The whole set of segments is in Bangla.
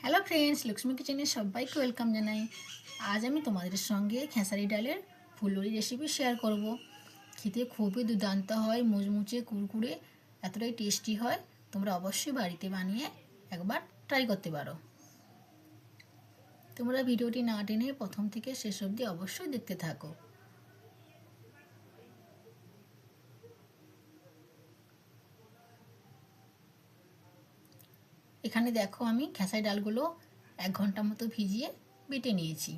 হ্যালো ফ্রেন্ডস, লক্ষ্মী কিচেনে সবাইকে ওয়েলকাম জানাই। আজ আমি তোমাদের সঙ্গে খেসারি ডালের ফুলুরি রেসিপি শেয়ার করব। খেতে খুবই দুর্দান্ত হয়, মুচমুচে কুরকুরে, এতটাই টেস্টি হয়। তোমরা অবশ্যই বাড়িতে বানিয়ে একবার ট্রাই করতে পারো। তোমরা ভিডিওটি না টেনে প্রথম থেকে শেষ অবধি অবশ্যই দেখতে থাকো। এখানে দেখো, আমি খেসারি ডালগুলো 1 ঘন্টা মতো ভিজিয়ে বেটে নিয়েছি।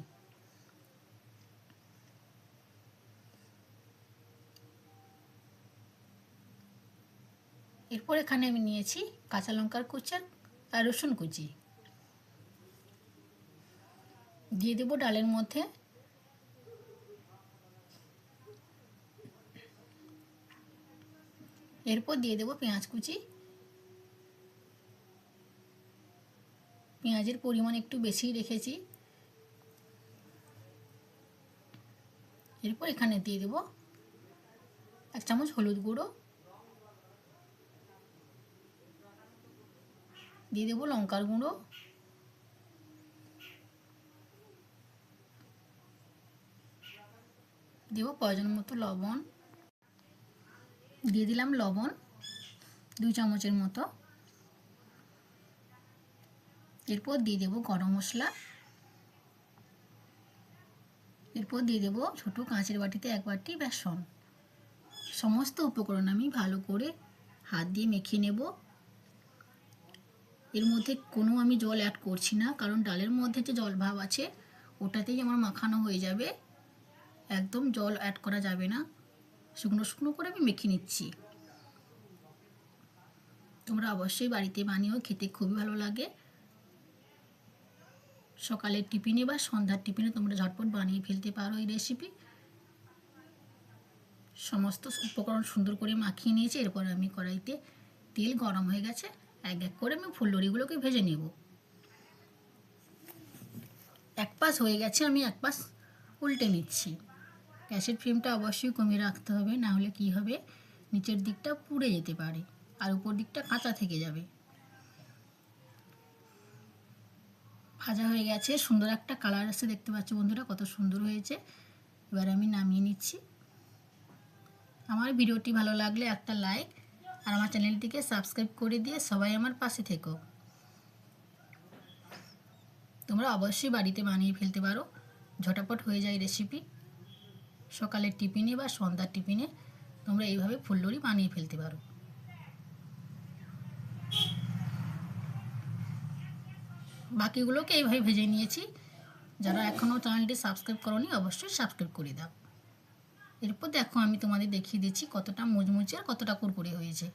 এরপর এখানে আমি নিয়েছি কাঁচা লঙ্কার কুচি আর রসুন কুচি। দিয়ে দেবো ডালের মধ্যে। এরপর দিয়ে দেবো পেঁয়াজ কুচি। পেঁয়াজের পরিমাণ একটু বেশি রেখেছি। এরপর এখানে দিয়ে দেবো 1 চামচ হলুদ গুঁড়ো, দিয়ে দেবো লঙ্কার গুঁড়ো, দেবো প্রয়োজন মতো লবণ, দিয়ে দিলাম লবণ 2 চামচের মতো। এরপর দিয়ে দেবো গরম মশলা। এরপর দিয়ে দেবো ছোটো কাঁচের বাটিতে 1 বাটি বেসন। সমস্ত উপকরণ আমি ভালো করে হাত দিয়ে মেখে নেব। এর মধ্যে কোনো আমি জল অ্যাড করছি না, কারণ ডালের মধ্যে যে জল ভাব আছে ওটাতেই আমার মাখানো হয়ে যাবে। একদম জল অ্যাড করা যাবে না। শুকনো শুকনো করে আমি মেখে নিচ্ছি। তোমরা অবশ্যই বাড়িতে বানিয়েও, খেতে খুবই ভালো লাগে। সকালের টিফিনে বা সন্ধ্যার টিফিনে তোমরা ঝটপট বানিয়ে ফেলতে পারো এই রেসিপি। সমস্ত উপকরণ সুন্দর করে মাখিয়ে নিয়েছি। এরপর আমি কড়াইতে তেল গরম হয়ে গেছে, এক এক করে আমি ফুলুরিগুলোকে ভেজে নেব। এক পাশ হয়ে গেছে, আমি এক পাশ উল্টে নিচ্ছি। গ্যাসের ফ্লেমটা অবশ্যই কমিয়ে রাখতে হবে, না হলে কী হবে, নিচের দিকটা পুড়ে যেতে পারে আর উপর দিকটা কাঁচা থেকে যাবে। ভাজা হয়ে গেছে, সুন্দর একটা কালার আসছে, দেখতে পাচ্ছ বন্ধুরা কত সুন্দর হয়েছে। এবার আমি নামিয়ে নিচ্ছি। আমার ভিডিওটি ভালো লাগলে একটা লাইক আর আমার চ্যানেলটিকে সাবস্ক্রাইব করে দিয়ে সবাই আমার পাশে থেকো। তোমরা অবশ্যই বাড়িতে বানিয়ে ফেলতে পারো, ঝটাপট হয়ে যায় রেসিপি। সকালের টিফিনে বা সন্ধ্যার টিফিনে তোমরা এইভাবে ফুলুরি বানিয়ে ফেলতে পারো। বাকিগুলোকে এইভাবে ভেজে নিয়েছি। যারা এখনও চ্যানেলটি সাবস্ক্রাইব করোনি অবশ্যই সাবস্ক্রাইব করে দাও। এরপর দেখো, আমি তোমাদের দেখিয়ে দিচ্ছি কতটা মুচমুচে আর কতটা কুরকুরে হয়েছে।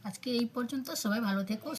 আজকে এই পর্যন্ত, সবাই ভালো থেকো।